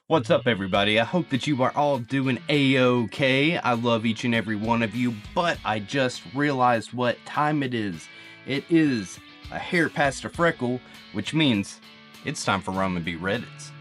What's up, everybody? I hope that you are all doing a-okay. I love each and every one of you, but I just realized what time it is. It is a hair past a freckle, which means it's time for Rum and Be Reddits.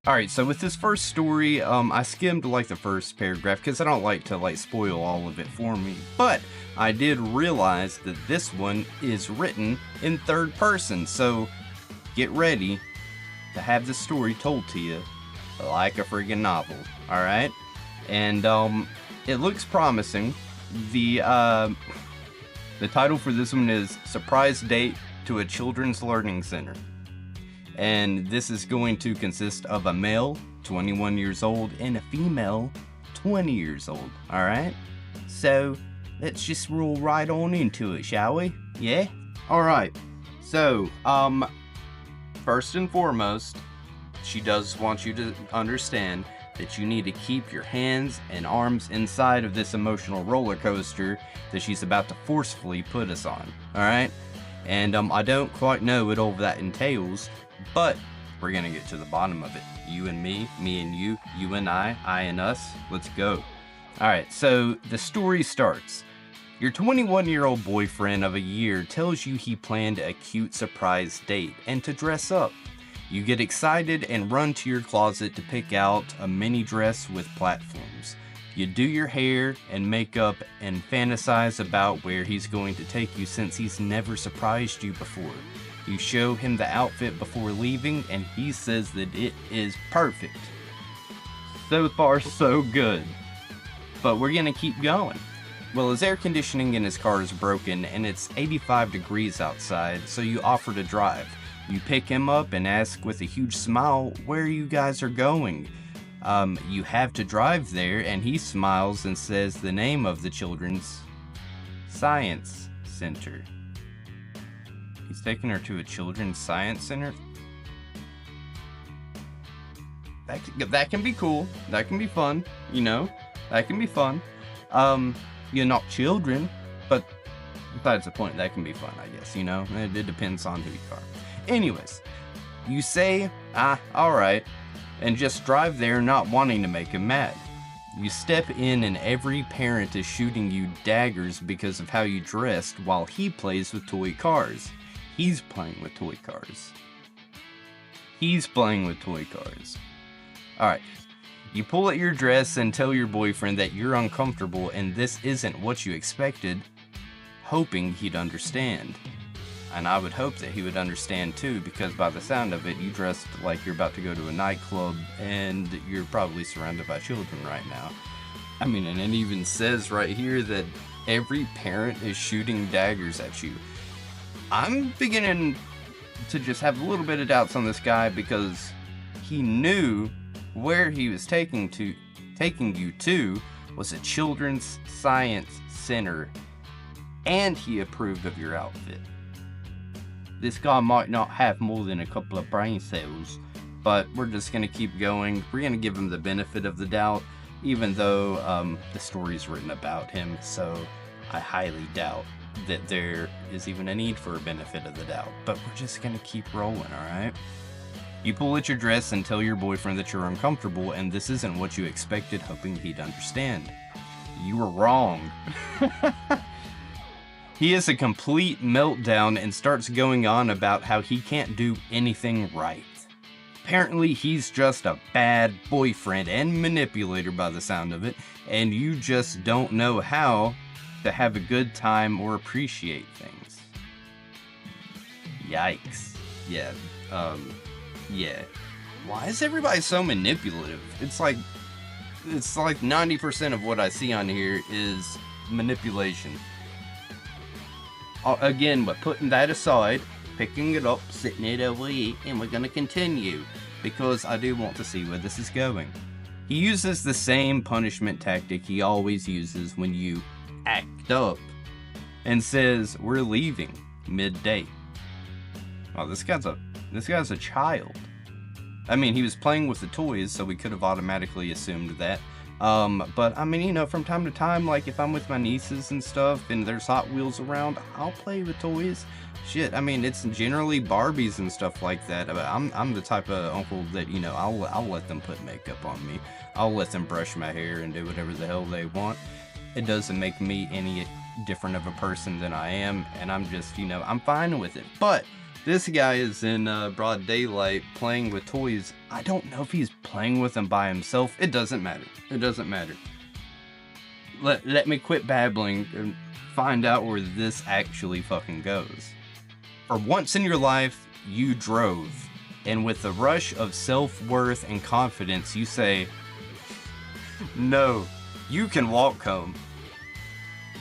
Alright, so with this first story, I skimmed like the first paragraph because I don't like to spoil all of it for me, but I did realize that this one is written in third person, so get ready to have the story told to you like a friggin' novel, alright? And it looks promising. The title for this one is Surprise Date to a Children's Learning Center. And this is going to consist of a male, 21 years old, and a female, 20 years old, alright? So, let's just roll right on into it, shall we? Yeah? Alright, so, first and foremost, she does want you to understand that you need to keep your hands and arms inside of this emotional roller coaster that she's about to forcefully put us on, alright? And, I don't quite know what all that entails, but we're gonna get to the bottom of it. You and me and you and I and us. Let's go. Alright, so the story starts. Your 21-year-old boyfriend of a year tells you he planned a cute surprise date and to dress up. You get excited and run to your closet to pick out a mini dress with platforms. You do your hair and makeup and fantasize about where he's going to take you since he's never surprised you before. You show him the outfit before leaving, and he says that it is perfect. So far, so good. But we're gonna keep going. Well, his air conditioning in his car is broken, and it's 85 degrees outside, so you offer to drive. You pick him up and ask with a huge smile where you guys are going. You have to drive there, and he smiles and says the name of the Children's Science Center. He's taking her to a children's science center. That can be cool. That can be fun. You know, that can be fun. You're not children, but besides the point, that can be fun, I guess. You know, it depends on who you are. Anyways, you say, alright, and just drive there not wanting to make him mad. You step in and every parent is shooting you daggers because of how you dressed while he plays with toy cars. He's playing with toy cars. He's playing with toy cars. Alright. You pull at your dress and tell your boyfriend that you're uncomfortable and this isn't what you expected, hoping he'd understand. And I would hope that he would understand too, because by the sound of it, you dressed like you're about to go to a nightclub and you're probably surrounded by children right now. I mean, and it even says right here that every parent is shooting daggers at you. I'm beginning to just have a little bit of doubts on this guy because he knew where he was taking you to was a children's science center, and he approved of your outfit. This guy might not have more than a couple of brain cells, but we're just gonna keep going. We're gonna give him the benefit of the doubt, even though the story's written about him, so I highly doubt that there is even a need for a benefit of the doubt, but we're just gonna keep rolling, alright? You pull at your dress and tell your boyfriend that you're uncomfortable and this isn't what you expected, hoping he'd understand. You were wrong. He has a complete meltdown and starts going on about how he can't do anything right. Apparently he's just a bad boyfriend and manipulator by the sound of it, and you just don't know how to have a good time or appreciate things. Yikes. Yeah, yeah. Why is everybody so manipulative? It's like 90% of what I see on here is manipulation. Again, but putting that aside, picking it up, sitting it over here, and we're gonna continue, because I do want to see where this is going. He uses the same punishment tactic he always uses when you act up, and says, we're leaving mid-date. Oh, this guy's a child. I mean, he was playing with the toys, so we could have automatically assumed that, But I mean, you know, from time to time, like if I'm with my nieces and stuff and there's Hot Wheels around, I'll play with toys. Shit, I mean, it's generally Barbies and stuff like that. But I'm the type of uncle that, you know, I'll let them put makeup on me. I'll let them brush my hair and do whatever the hell they want. It doesn't make me any different of a person than I am, and I'm just, you know, I'm fine with it. But this guy is in broad daylight playing with toys. I don't know if he's playing with them by himself. It doesn't matter. It doesn't matter. Let me quit babbling and find out where this actually fucking goes. For once in your life, you drove, and with a rush of self-worth and confidence, you say, "No, you can walk home."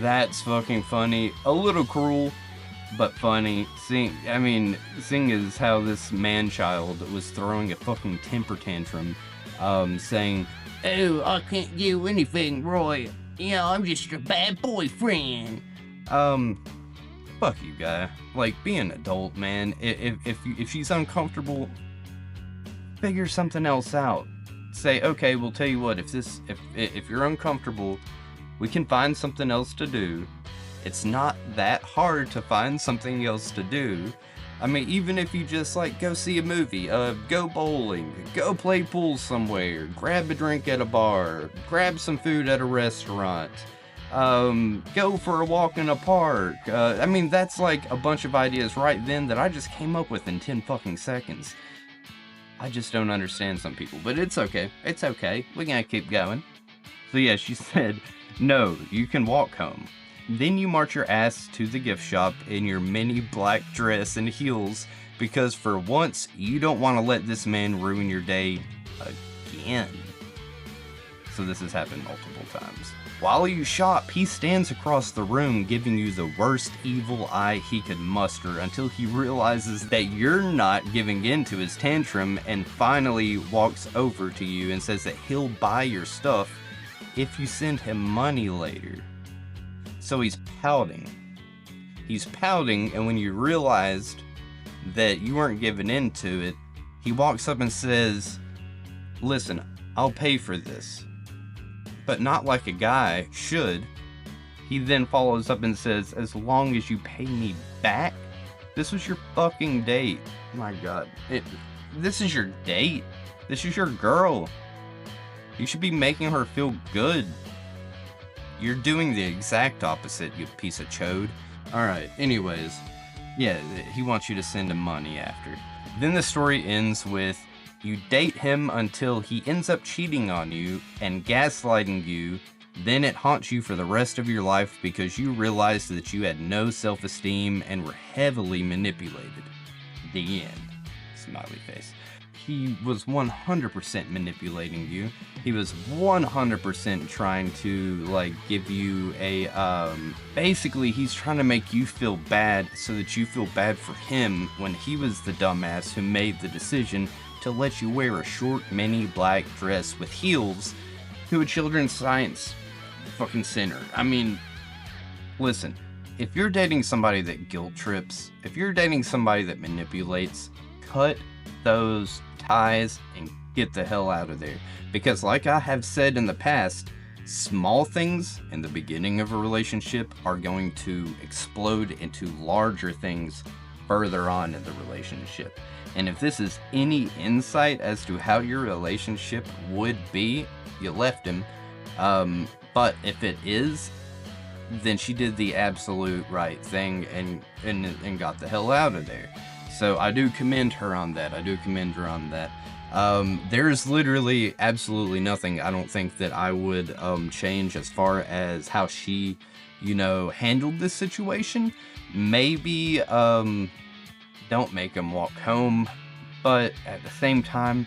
That's fucking funny. A little cruel, but funny. Seeing as how this man-child was throwing a fucking temper tantrum, saying, "Oh, I can't do anything, Roy. You know, I'm just a bad boyfriend." Fuck you, guy. Like, be an adult, man. If she's uncomfortable, figure something else out. Say, okay, we'll tell you what, if you're uncomfortable, we can find something else to do. It's not that hard to find something else to do. I mean, even if you just, like, go see a movie, go bowling, go play pool somewhere, grab a drink at a bar, grab some food at a restaurant, go for a walk in a park. I mean, that's like a bunch of ideas right then that I just came up with in 10 fucking seconds. I just don't understand some people, but it's okay. It's okay. We're gonna keep going. So yeah, she said, "No, you can walk home." Then you march your ass to the gift shop in your mini black dress and heels because for once you don't want to let this man ruin your day again. So this has happened multiple times. While you shop, he stands across the room giving you the worst evil eye he could muster until he realizes that you're not giving in to his tantrum and finally walks over to you and says that he'll buy your stuff if you send him money later. So he's pouting. He's pouting, and when you realized that you weren't giving in to it, he walks up and says, "Listen, I'll pay for this." But not like a guy should. He then follows up and says, "As long as you pay me back." This was your fucking date. My God. This is your date. This is your girl. You should be making her feel good. You're doing the exact opposite, you piece of chode. Alright, anyways. Yeah, he wants you to send him money after. Then the story ends with, you date him until he ends up cheating on you and gaslighting you. Then it haunts you for the rest of your life because you realized that you had no self-esteem and were heavily manipulated. The end. Smiley face. He was 100% manipulating you. He was 100% trying to, like, give you a, basically he's trying to make you feel bad so that you feel bad for him when he was the dumbass who made the decision to let you wear a short mini black dress with heels to a children's science fucking center. I mean, listen, if you're dating somebody that guilt trips, if you're dating somebody that manipulates, cut those ties and get the hell out of there. Because like I have said in the past, small things in the beginning of a relationship are going to explode into larger things further on in the relationship. And if this is any insight as to how your relationship would be, you left him. But if it is, then she did the absolute right thing and got the hell out of there. So I do commend her on that. There's literally absolutely nothing I don't think that I would change as far as how she, handled this situation. Maybe don't make him walk home, but at the same time,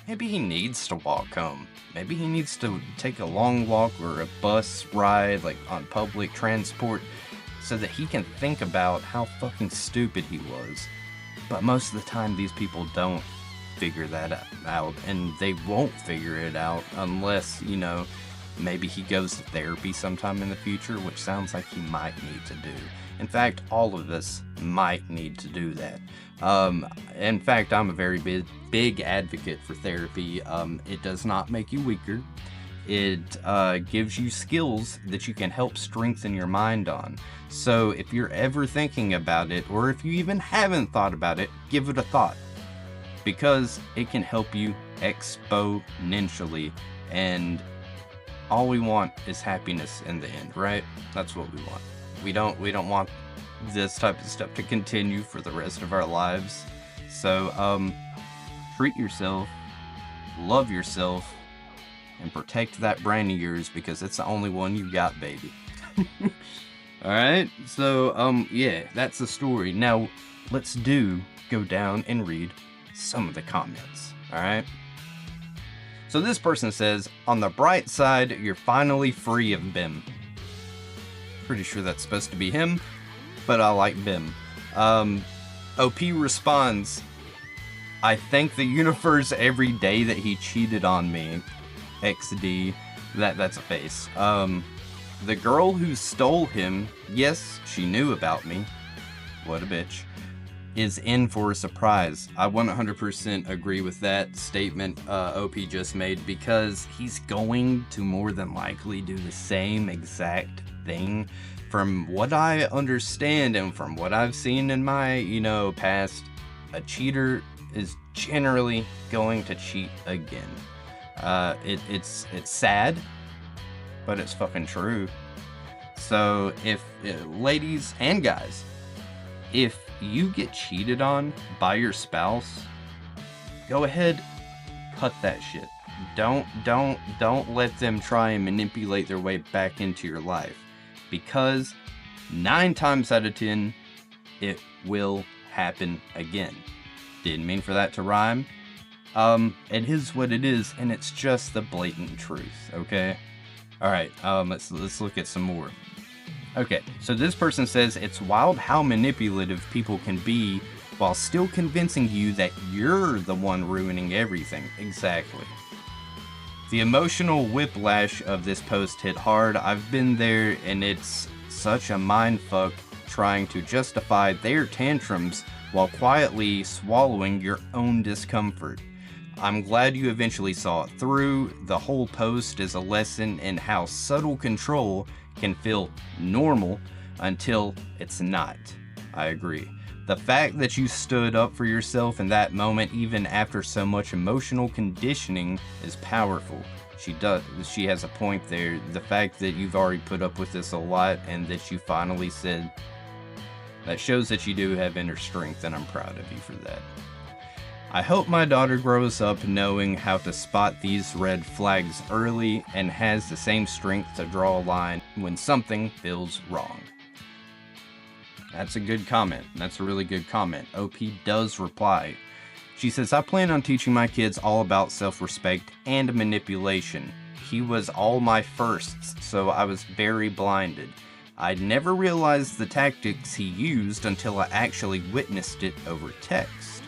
maybe he needs to walk home. Maybe he needs to take a long walk or a bus ride, like on public transport, so that he can think about how fucking stupid he was. But most of the time, these people don't figure that out, and they won't figure it out unless, maybe he goes to therapy sometime in the future, which sounds like he might need to do. In fact, all of us might need to do that. In fact, I'm a very big advocate for therapy. It does not make you weaker. it gives you skills that you can help strengthen your mind on. So if you're ever thinking about it, or if you even haven't thought about it, give it a thought, because it can help you exponentially. And all we want is happiness in the end, right? That's what we want. We don't want this type of stuff to continue for the rest of our lives. So treat yourself, love yourself, and protect that brain of yours, because it's the only one you got, baby. Alright, so yeah, that's the story. Now let's go down and read some of the comments. Alright, so this person says, on the bright side, you're finally free of Bim. Pretty sure that's supposed to be him, but I like Bim. OP responds, I thank the universe every day that he cheated on me. XD. That's a face. The girl who stole him, yes, she knew about me. What a bitch. Is in for a surprise. I 100% agree with that statement OP just made, because he's going to more than likely do the same exact thing. From what I understand and from what I've seen in my, past, a cheater is generally going to cheat again. It's sad, but it's fucking true. So if ladies and guys, if you get cheated on by your spouse, go ahead, cut that shit. Don't let them try and manipulate their way back into your life, because 9 times out of 10, it will happen again. Didn't mean for that to rhyme. It is what it is, and it's just the blatant truth, okay? Alright, let's look at some more. Okay, so this person says, it's wild how manipulative people can be while still convincing you that you're the one ruining everything. Exactly. The emotional whiplash of this post hit hard. I've been there, and it's such a mindfuck trying to justify their tantrums while quietly swallowing your own discomfort. I'm glad you eventually saw it through. The whole post is a lesson in how subtle control can feel normal until it's not. I agree. The fact that you stood up for yourself in that moment, even after so much emotional conditioning, is powerful. She has a point there. The fact that you've already put up with this a lot and that you finally said, that shows that you do have inner strength, and I'm proud of you for that. I hope my daughter grows up knowing how to spot these red flags early and has the same strength to draw a line when something feels wrong. That's a good comment. That's a really good comment. OP does reply. She says, I plan on teaching my kids all about self-respect and manipulation. He was all my firsts, so I was very blinded. I never realized the tactics he used until I actually witnessed it over text.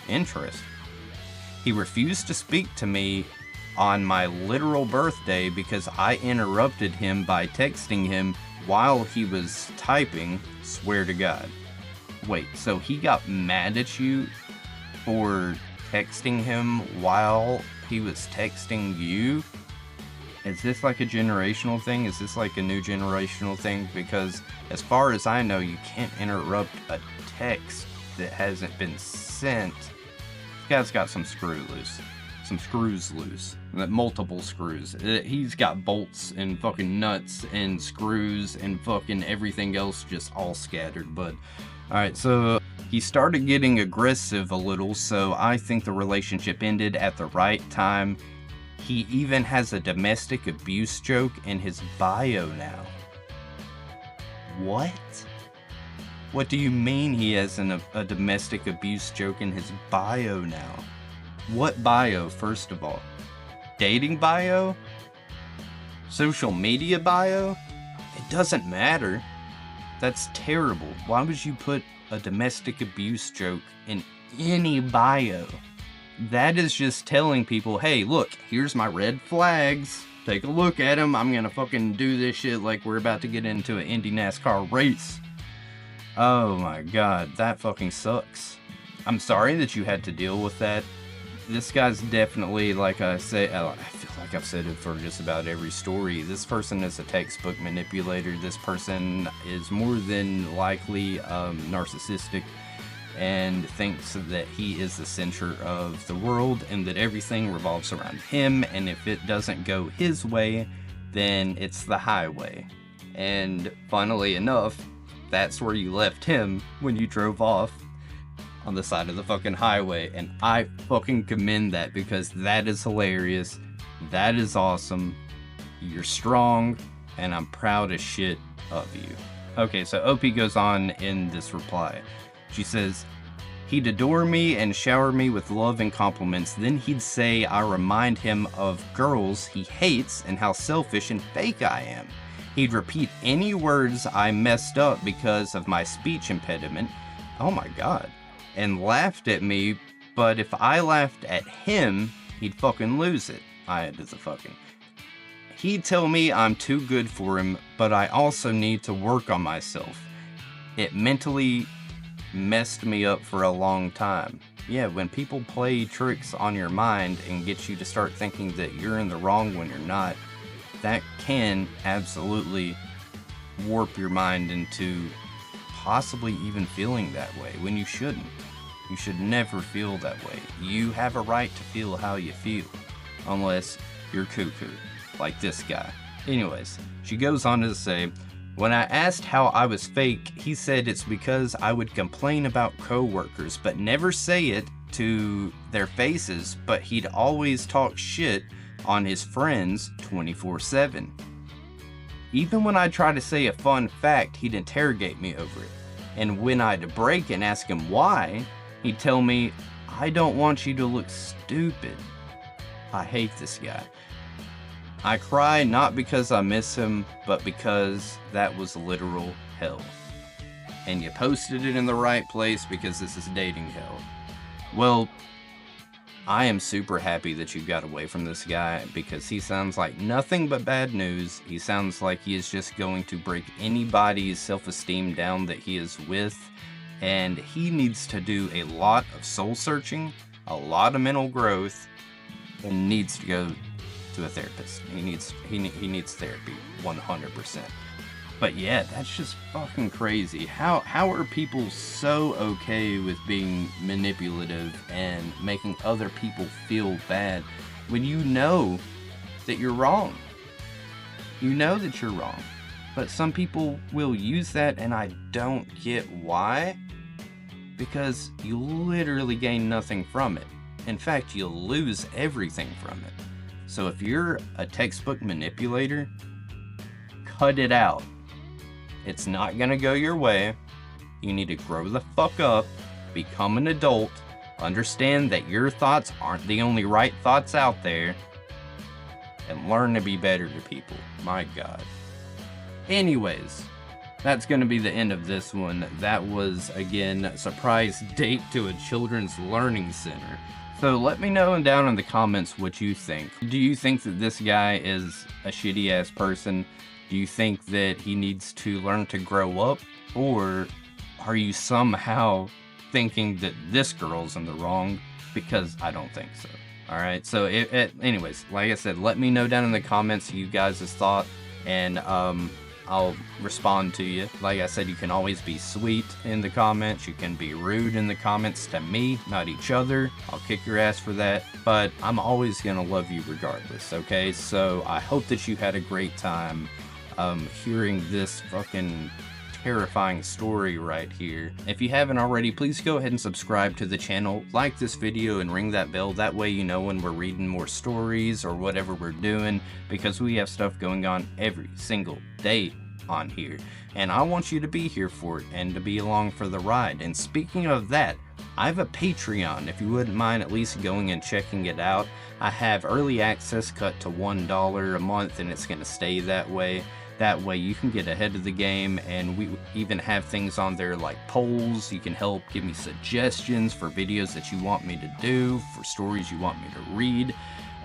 Interesting. He refused to speak to me on my literal birthday because I interrupted him by texting him while he was typing. Swear to God. Wait, so he got mad at you for texting him while he was texting you? Is this like a generational thing? Is this like a new generational thing? Because as far as I know, you can't interrupt a text that hasn't been sent. This guy's got some screws loose, multiple screws. He's got bolts and fucking nuts and screws and fucking everything else just all scattered. But alright, so he started getting aggressive a little, so I think the relationship ended at the right time. He even has a domestic abuse joke in his bio now. What? What do you mean he has a domestic abuse joke in his bio now? What bio, first of all? Dating bio? Social media bio? It doesn't matter. That's terrible. Why would you put a domestic abuse joke in any bio? That is just telling people, hey, look, here's my red flags. Take a look at them. I'm gonna fucking do this shit like we're about to get into an Indy NASCAR race. Oh my god, that fucking sucks. I'm sorry that you had to deal with that. This guy's definitely, like I say, I feel like I've said it for just about every story, this person is a textbook manipulator. This person is more than likely narcissistic and thinks that he is the center of the world and that everything revolves around him, and if it doesn't go his way, then it's the highway. And funnily enough, that's where you left him when you drove off on the side of the fucking highway, and I fucking commend that because that is hilarious. That is awesome. You're strong, and I'm proud as shit of you. Okay, so OP goes on in this reply. She says, he'd adore me and shower me with love and compliments. Then he'd say I remind him of girls he hates and how selfish and fake I am. He'd repeat any words I messed up because of my speech impediment. Oh my god. And laughed at me, but if I laughed at him, he'd fucking lose it. I had to fucking. He'd tell me I'm too good for him, but I also need to work on myself. It mentally messed me up for a long time. Yeah, when people play tricks on your mind and get you to start thinking that you're in the wrong when you're not, that can absolutely warp your mind into possibly even feeling that way when you shouldn't. You should never feel that way. You have a right to feel how you feel, unless you're cuckoo, like this guy. Anyways, she goes on to say, when I asked how I was fake, he said it's because I would complain about coworkers, but never say it to their faces, but he'd always talk shit on his friends 24/7. Even when I try to say a fun fact, he'd interrogate me over it. And when I'd break and ask him why, he'd tell me, I don't want you to look stupid. I hate this guy. I cry not because I miss him, but because that was literal hell. And you posted it in the right place because this is dating hell. Well, I am super happy that you got away from this guy because he sounds like nothing but bad news. He sounds like he is just going to break anybody's self-esteem down that he is with. And he needs to do a lot of soul searching, a lot of mental growth, and needs to go to a therapist. He needs therapy 100%. But yeah, that's just fucking crazy. How are people so okay with being manipulative and making other people feel bad when you know that you're wrong? You know that you're wrong. But some people will use that, and I don't get why. Because you literally gain nothing from it. In fact, you'll lose everything from it. So if you're a textbook manipulator, cut it out. It's not gonna go your way. You need to grow the fuck up, become an adult, understand that your thoughts aren't the only right thoughts out there, and learn to be better to people. My God. Anyways, that's going to be the end of this one. That was, again, a surprise date to a children's learning center. So let me know down in the comments what you think. Do you think that this guy is a shitty ass person? Do you think that he needs to learn to grow up? Or are you somehow thinking that this girl's in the wrong? Because I don't think so. Alright, so anyways, like I said, let me know down in the comments you guys' thought, and I'll respond to you. Like I said, you can always be sweet in the comments. You can be rude in the comments to me, not each other. I'll kick your ass for that. But I'm always gonna love you regardless, okay? So I hope that you had a great time hearing this fucking terrifying story right here. If you haven't already, please go ahead and subscribe to the channel, like this video, and ring that bell. That way you know when we're reading more stories or whatever we're doing, because we have stuff going on every single day on here, and I want you to be here for it and to be along for the ride. And speaking of that, I have a Patreon, if you wouldn't mind at least going and checking it out. I have early access cut to $1 a month, and it's going to stay that way. That way you can get ahead of the game, and we even have things on there like polls. You can help give me suggestions for videos that you want me to do, for stories you want me to read.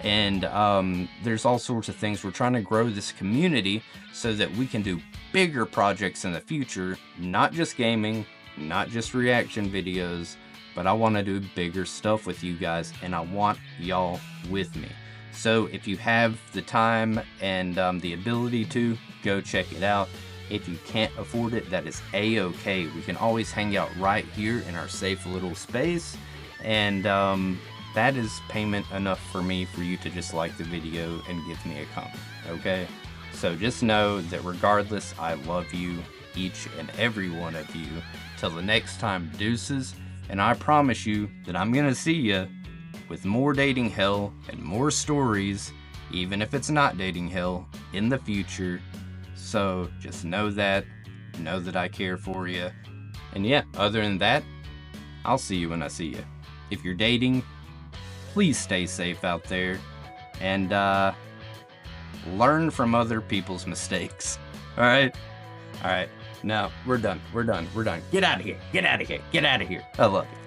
And there's all sorts of things. We're trying to grow this community so that we can do bigger projects in the future, not just gaming, not just reaction videos, but I want to do bigger stuff with you guys, and I want y'all with me. So if you have the time and the ability to, go check it out. If you can't afford it, that is a-okay. We can always hang out right here in our safe little space, and that is payment enough for me for you to just like the video and give me a comment, okay? So just know that regardless, I love you, each and every one of you. Till the next time, deuces, and I promise you that I'm gonna see ya with more dating hell and more stories, even if it's not dating hell, in the future. So just know that I care for you. And yeah, other than that, I'll see you when I see you. If you're dating, please stay safe out there, and learn from other people's mistakes. All right? Now, we're done. Get out of here. I love you.